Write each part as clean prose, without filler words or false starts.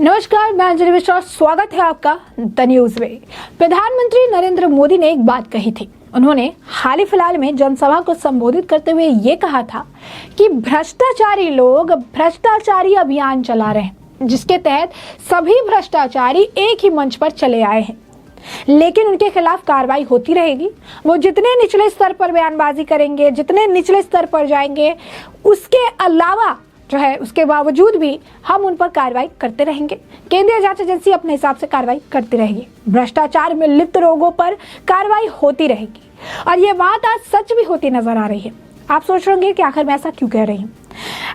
नमस्कार, मैं अंजलि मिश्रा। स्वागत है आपका द न्यूज में। प्रधानमंत्री नरेंद्र मोदी ने एक बात कही थी। उन्होंने हाल ही फिलहाल में जनसभा को संबोधित करते हुए ये कहा था कि भ्रष्टाचारी लोग भ्रष्टाचारी अभियान चला रहे हैं, जिसके तहत सभी भ्रष्टाचारी एक ही मंच पर चले आए हैं, लेकिन उनके खिलाफ कार्रवाई होती रहेगी। वो जितने निचले स्तर पर बयानबाजी करेंगे, जितने निचले स्तर पर जाएंगे, उसके अलावा जो है उसके बावजूद भी हम उन पर कार्रवाई करते रहेंगे। केंद्रीय जांच एजेंसी अपने हिसाब से कार्रवाई करती रहेगी। भ्रष्टाचार में लिप्त लोगों पर कार्रवाई होती रहेगी और ये बात आज सच भी होती नजर आ रही है। आप सोच रहे होंगे कि आखिर मैं ऐसा क्यों कह रही हूँ।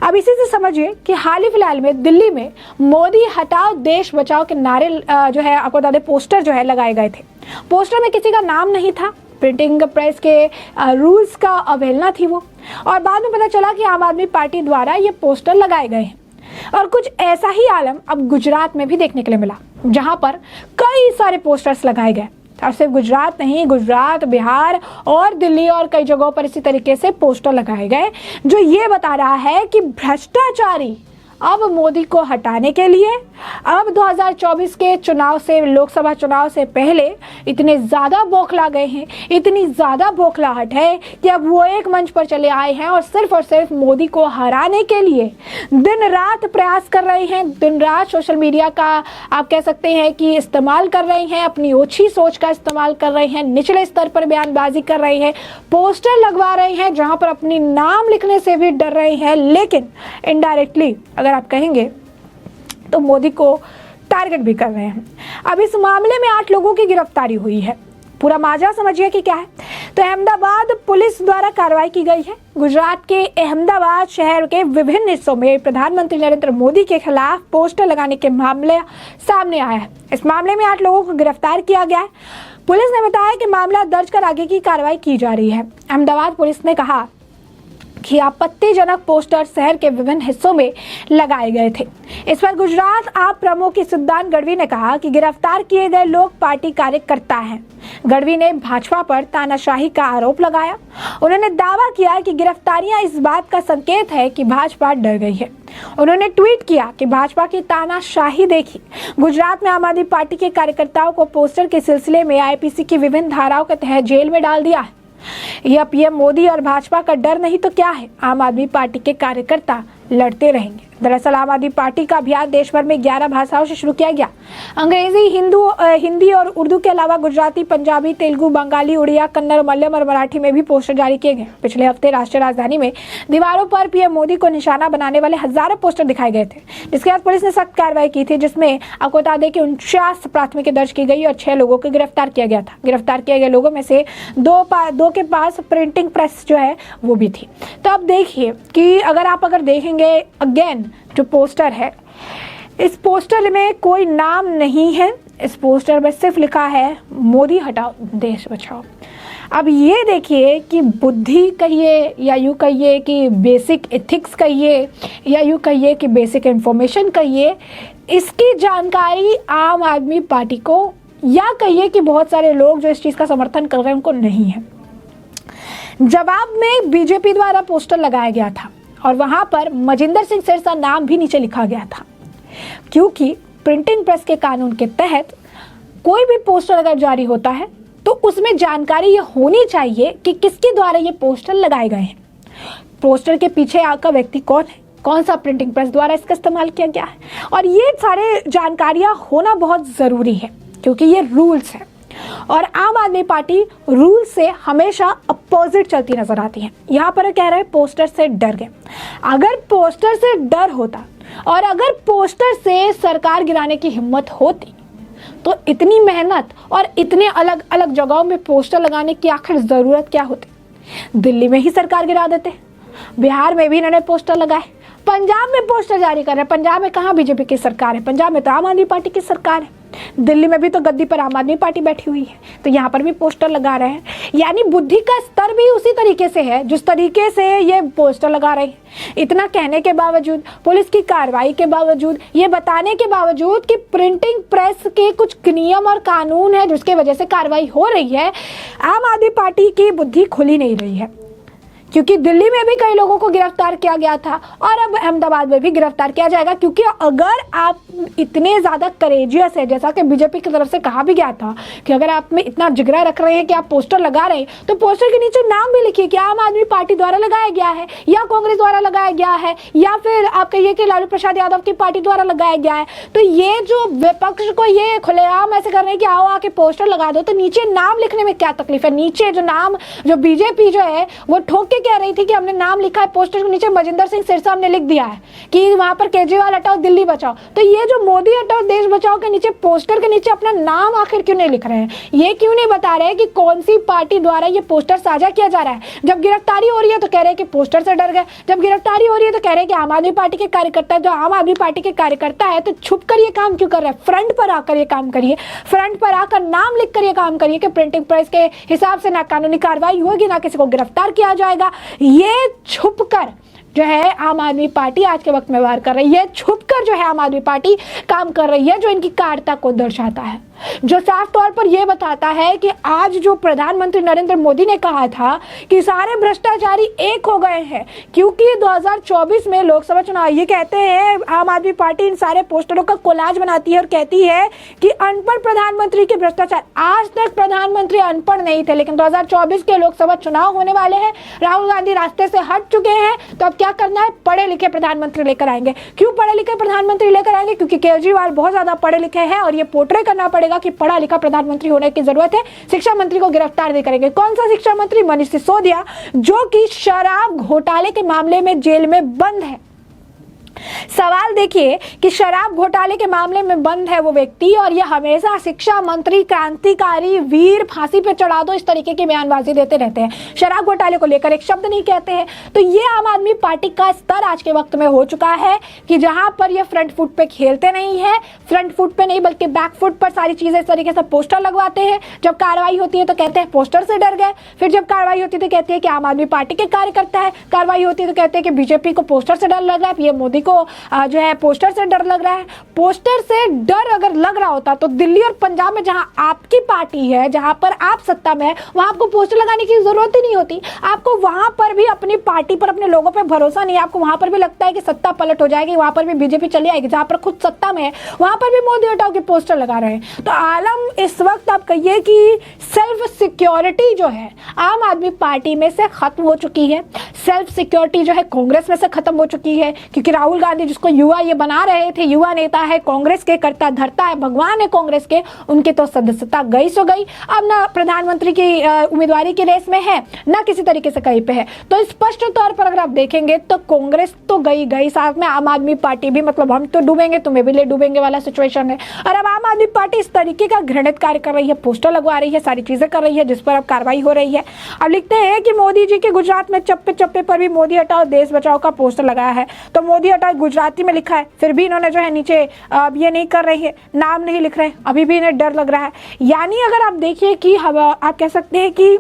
अब इसी से समझिए कि हाल ही फिलहाल में दिल्ली में मोदी हटाओ देश बचाओ के नारे जो है आपको बता दें पोस्टर जो है लगाए गए थे। पोस्टर में किसी का नाम नहीं था, प्रिंटिंग प्रेस के रूल्स का अवहेलना थी वो, और बाद में पता चला कि आम आदमी पार्टी द्वारा ये पोस्टर लगाए गए हैं। और कुछ ऐसा ही आलम अब गुजरात में भी देखने के लिए मिला, जहां पर कई सारे पोस्टर्स लगाए गए। और सिर्फ गुजरात नहीं, गुजरात, बिहार और दिल्ली और कई जगहों पर इसी तरीके से पोस्टर लगाए गए, जो ये बता रहा है कि भ्रष्टाचारी अब मोदी को हटाने के लिए अब 2024 के चुनाव से, लोकसभा चुनाव से पहले इतने ज़्यादा बौखला गए हैं, इतनी ज़्यादा बौखलाहट है कि अब वो एक मंच पर चले आए हैं और सिर्फ मोदी को हराने के लिए दिन रात प्रयास कर रहे हैं। दिन रात सोशल मीडिया का आप कह सकते हैं कि इस्तेमाल कर रहे हैं, अपनी ओछी सोच का इस्तेमाल कर रहे हैं, निचले स्तर पर बयानबाजी कर रहे हैं, पोस्टर लगवा रहे हैं जहाँ पर अपनी नाम लिखने से भी डर रहे हैं, लेकिन इनडायरेक्टली अगर आप कहेंगे तो मोदी को टारगेट भी कर रहे हैं। अब इस मामले में 8 लोगों की गिरफ्तारी हुई है। पूरा माजरा समझिए कि क्या है। तो अहमदाबाद पुलिस द्वारा कार्रवाई की गई है। गुजरात के अहमदाबाद शहर के विभिन्न हिस्सों में प्रधानमंत्री नरेंद्र मोदी के खिलाफ पोस्टर लगाने के मामले सामने आया है। इस मामले में 8 लोगों को गिरफ्तार किया गया है। पुलिस ने बताया कि मामला दर्ज कर आगे की कार्रवाई की जा रही है। अहमदाबाद पुलिस ने कहा कि आपत्तिजनक पोस्टर शहर के विभिन्न हिस्सों में लगाए गए थे। इस पर गुजरात आप प्रमुख सिद्धांत गढ़वी ने कहा कि गिरफ्तार किए गए लोग पार्टी कार्यकर्ता हैं। गढ़वी ने भाजपा पर तानाशाही का आरोप लगाया। उन्होंने दावा किया कि गिरफ्तारियां इस बात का संकेत है कि भाजपा डर गई है। उन्होंने ट्वीट किया कि भाजपा की तानाशाही देखी। गुजरात में आम आदमी पार्टी के कार्यकर्ताओं को पोस्टर के सिलसिले में आईपीसी की विभिन्न धाराओं के तहत जेल में डाल दिया है। यह पीएम मोदी और भाजपा का डर नहीं तो क्या है। आम आदमी पार्टी के कार्यकर्ता लड़ते रहेंगे। दरअसल आम आदमी पार्टी का अभियान देश भर में 11 भाषाओं से शुरू किया गया। अंग्रेजी, हिंदी और उर्दू के अलावा गुजराती, पंजाबी, तेलुगु, बंगाली, उड़िया, कन्नड़, मलयालम और मराठी में भी पोस्टर जारी किए गए। पिछले हफ्ते राष्ट्रीय राजधानी में दीवारों पर पीएम मोदी को निशाना बनाने वाले हजारों पोस्टर दिखाए गए थे, जिसके बाद पुलिस ने सख्त कार्रवाई की थी, जिसमें आपको बता दें कि 49 प्राथमिकी दर्ज की गई और 6 लोगों को गिरफ्तार किया गया था। गिरफ्तार किए गए लोगों में से दो के पास प्रिंटिंग प्रेस जो है वो भी थी। तो अब देखिए कि अगर देखेंगे अगेन जो पोस्टर है, इस पोस्टर में कोई नाम नहीं है। इस पोस्टर में सिर्फ लिखा है मोदी हटाओ देश बचाओ। अब ये देखिए कि बुद्धि कहिए या यूँ कहिए कि बेसिक एथिक्स कहिए या यूँ कहिए कि बेसिक इंफॉर्मेशन कहिए, इसकी जानकारी आम आदमी पार्टी को या कहिए कि बहुत सारे लोग जो इस चीज़ का समर्थन कर रहे हैं उनको नहीं है। जवाब में बीजेपी द्वारा पोस्टर लगाया गया था और वहां पर मजिंदर सिंह सिरसा नाम भी नीचे लिखा गया था, क्योंकि प्रिंटिंग प्रेस के कानून के तहत कोई भी पोस्टर अगर जारी होता है तो उसमें जानकारी ये होनी चाहिए कि किसके द्वारा ये पोस्टर लगाए गए हैं, पोस्टर के पीछे आका व्यक्ति कौन है, कौन सा प्रिंटिंग प्रेस द्वारा इसका इस्तेमाल किया गया है, और ये सारे जानकारियां होना बहुत ज़रूरी है क्योंकि ये रूल्स है। और आम आदमी पार्टी रूल से हमेशा अपोजिट चलती नजर आती है। यहाँ पर कह रहे हैं पोस्टर से डर गए। अगर पोस्टर से डर होता और अगर पोस्टर से सरकार गिराने की हिम्मत होती तो इतनी मेहनत और इतने अलग अलग जगहों में पोस्टर लगाने की आखिर ज़रूरत क्या होती। दिल्ली में ही सरकार गिरा देते, बिहार में भी इन्होंने पोस्टर लगाए, पंजाब में पोस्टर जारी कर रहे हैं। पंजाब में कहाँ बीजेपी की सरकार है, पंजाब में तो आम आदमी पार्टी की सरकार है। दिल्ली में भी तो गद्दी पर आम आदमी पार्टी बैठी हुई है, तो यहाँ पर भी पोस्टर लगा रहे हैं। यानी बुद्धि का स्तर भी उसी तरीके से है जिस तरीके से ये पोस्टर लगा रहे हैं। इतना कहने के बावजूद, पुलिस की कार्रवाई के बावजूद, ये बताने के बावजूद कि प्रिंटिंग प्रेस के कुछ नियम और कानून है जिसकी वजह से कार्रवाई हो रही है, आम आदमी पार्टी की बुद्धि खुली नहीं रही है। क्योंकि दिल्ली में भी कई लोगों को गिरफ्तार किया गया था और अब अहमदाबाद में भी गिरफ्तार किया जाएगा। क्योंकि अगर आप इतने ज़्यादा करेजियस है, जैसा कि बीजेपी की तरफ से कहा भी गया था कि अगर आप में इतना जिगरा रख रहे हैं कि आप पोस्टर लगा रहे हैं तो पोस्टर के नीचे नाम भी लिखिए कि आम आदमी पार्टी द्वारा लगाया गया है या कांग्रेस द्वारा लगाया गया है या फिर आप कहिए कि लालू प्रसाद यादव की पार्टी द्वारा लगाया गया है। तो ये जो विपक्ष को ये खुलेआम ऐसे कर रहे हैं कि आओ आके पोस्टर लगा दो, तो नीचे नाम लिखने में क्या तकलीफ है? नीचे जो नाम, जो बीजेपी जो है वो ठोक के कह रही थी कि हमने नाम लिखा है, पोस्टर के नीचे मजिंदर सिंह सिरसा हमने लिख दिया है कि वहां पर केजरीवाल हटाओ दिल्ली बचाओ। तो ये जो मोदी हटाओ देश बचाओ के नीचे पोस्टर के नीचे अपना नाम आखिर क्यों नहीं लिख रहे हैं? ये क्यों नहीं बता रहे हैं कि कौन सी पार्टी द्वारा ये पोस्टर साझा किया जा रहा है? जब गिरफ्तारी हो रही है तो कह रहे हैं कि पोस्टर से डर गए, जब गिरफ्तारी हो रही है तो कह रहे हैं कि आम आदमी पार्टी के कार्यकर्ता है। जो आम आदमी पार्टी के कार्यकर्ता है तो छुप कर ये काम क्यों कर रहे हैं? फ्रंट पर आकर ये काम करिए, फ्रंट पर आकर नाम लिख कर ये काम करिए कि प्रिंटिंग प्रेस के हिसाब से ना कानूनी कार्रवाई होगी, ना किसी को गिरफ्तार किया जाएगा। ये छुप कर जो है आम आदमी पार्टी आज के वक्त में वार कर रही है, छुपकर जो है आम आदमी पार्टी काम कर रही है, जो इनकी कायरता को दर्शाता है, जो साफ तौर पर यह बताता है कि आज जो प्रधानमंत्री नरेंद्र मोदी ने कहा था कि सारे भ्रष्टाचारी एक हो गए हैं, क्योंकि 2024 में लोकसभा चुनाव, ये कहते हैं आम आदमी पार्टी इन सारे पोस्टरों का कोलाज बनाती है और कहती है कि अनपढ़ प्रधानमंत्री के भ्रष्टाचार। आज तक प्रधानमंत्री अनपढ़ नहीं थे, लेकिन 2024 के लोकसभा चुनाव होने वाले हैं, राहुल गांधी रास्ते से हट चुके हैं, तो अब क्या करना है? पढ़े लिखे प्रधानमंत्री लेकर आएंगे। क्यों पढ़े लिखे प्रधानमंत्री लेकर आएंगे? क्योंकि केजरीवाल बहुत ज्यादा पढ़े लिखे हैं और ये पोर्ट्रे करना पड़ेगा कि पढ़ा लिखा प्रधानमंत्री होने की जरूरत है। शिक्षा मंत्री को गिरफ्तार नहीं करेंगे। कौन सा शिक्षा मंत्री? मनीष सिसोदिया, जो कि शराब घोटाले के मामले में जेल में बंद है। सवाल देखिए कि शराब घोटाले के मामले में बंद है वो व्यक्ति, और ये हमेशा शिक्षा मंत्री, क्रांतिकारी, वीर, फांसी पे चढ़ा दो, इस तरीके की बयानबाजी देते रहते हैं। शराब घोटाले को लेकर एक शब्द नहीं कहते हैं। तो ये आम आदमी पार्टी का स्तर आज के वक्त में हो चुका है कि जहां पर ये फ्रंट फुट पे खेलते नहीं है, फ्रंट फुट पे नहीं बल्कि बैक फुट पर सारी चीजें इस तरीके से पोस्टर लगवाते हैं। जब कार्रवाई होती है तो कहते हैं पोस्टर से डर गए, फिर जब कार्रवाई होती है तो कहते हैं कि आम आदमी पार्टी के कार्यकर्ता है, कार्रवाई होती है तो कहते हैं कि बीजेपी को पोस्टर से डर लग रहा है, ये मोदी को जो है पोस्टर से डर लग रहा है। पोस्टर से डर अगर लग रहा होता तो दिल्ली और पंजाब में जहां आपकी पार्टी है, जहां पर आप सत्ता में है, वहां आपको पोस्टर लगाने की जरूरत ही नहीं होती। आपको वहां पर भी अपनी पार्टी पर, अपने लोगों पर भरोसा नहीं है। आपको वहां पर भी लगता है कि सत्ता पलट हो जाएगी, वहां पर भी बीजेपी चली आएगी। जहां पर खुद सत्ता में है वहां पर भी मोदी हटाओ के पोस्टर लगा रहे हैं। तो आलम इस वक्त आप कहिए कि सेल्फ सिक्योरिटी जो है आम आदमी पार्टी में से खत्म हो चुकी है। सेल्फ सिक्योरिटी जो है कांग्रेस में से खत्म हो चुकी है, क्योंकि राहुल गांधी जिसको युवा ये बना रहे थे, युवा नेता है, कांग्रेस के करता धरता है, भगवान है कांग्रेस के, उनकी तो सदस्यता गई सो गई। अब ना प्रधानमंत्री की उम्मीदवारी की रेस में है, ना किसी तरीके से कहीं पे है। तो स्पष्ट तौर पर अगर आप देखेंगे तो कांग्रेस तो गई, साथ में आम आदमी पार्टी भी, मतलब हम तो डूबेंगे तुम्हें भी ले डूबेंगे वाला सिचुएशन है। और अब आम आदमी पार्टी इस तरीके का घृणित कार्य कर रही है, पोस्टर लगवा रही है, सारी चीजें कर रही है, जिस पर अब कार्रवाई हो रही है। अब लिखते हैं कि मोदी जी के गुजरात में चप्पे चप्पे पर भी मोदी हटाओ देश बचाओ का पोस्टर लगाया है। तो मोदी हटाओ गुजराती में लिखा है, फिर भी इन्होंने जो है नीचे अब ये नहीं कर रही है, नाम नहीं लिख रहे, अभी भी इन्हें डर लग रहा है। यानी अगर आप देखिए कि आप कह सकते हैं कि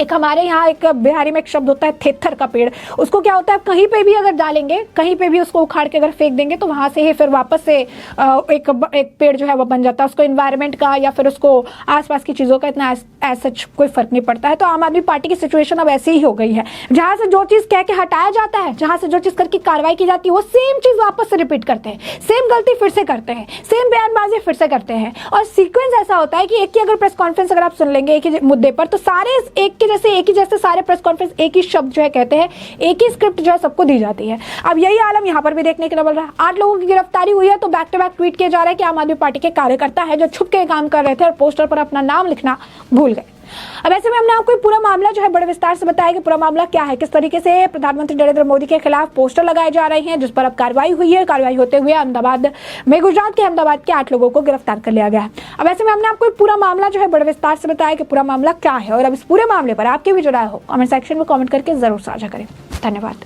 एक हमारे यहाँ एक बिहारी में एक शब्द होता है थेथर का पेड़, उसको क्या होता है कहीं पे भी अगर डालेंगे, कहीं पे भी उसको उखाड़ के अगर फेंक देंगे तो वहां से ही फिर वापस से एक पेड़ जो है वो बन जाता है। उसको इन्वायरमेंट का या फिर उसको आसपास की चीजों का इतना सच कोई फर्क नहीं पड़ता है। तो आम आदमी पार्टी की सिचुएशन अब ऐसी ही हो गई है, जहां से जो चीज कह के हटाया जाता है, जहां से जो चीज करके कार्रवाई की जाती है, वो सेम चीज वापस से रिपीट करते हैं, सेम गलती फिर से करते हैं, सेम बयानबाजी फिर से करते हैं। और सीक्वेंस ऐसा होता है कि एक ही अगर प्रेस कॉन्फ्रेंस अगर आप सुन लेंगे एक ही मुद्दे पर, तो सारे एक ही जैसे सारे प्रेस कॉन्फ्रेंस एक ही शब्द जो है कहते हैं, एक ही स्क्रिप्ट जो है सबको दी जाती है। अब यही आलम यहाँ पर भी देखने के लिए मिल रहा है। 8 लोगों की गिरफ्तारी हुई है तो बैक टू बैक ट्वीट किया जा रहा है कि आम आदमी पार्टी के कार्यकर्ता है जो छुप के काम कर रहे थे और पोस्टर पर अपना नाम लिखना भूल गए। अब ऐसे में हमने आपको पूरा मामला जो है बड़े विस्तार से बताया कि पूरा मामला क्या है, किस तरीके से प्रधानमंत्री नरेंद्र मोदी के खिलाफ पोस्टर लगाए जा रहे हैं, जिस पर अब कार्रवाई हुई है। कार्रवाई होते हुए अहमदाबाद में, गुजरात के अहमदाबाद के 8 लोगों को गिरफ्तार कर लिया गया है। अब ऐसे में हमने आपको पूरा मामला जो है बड़े विस्तार से बताया कि पूरा मामला क्या है, और अब इस पूरे मामले पर आपके भी जो राय हो कमेंट सेक्शन में कमेंट करके जरूर साझा करें। धन्यवाद।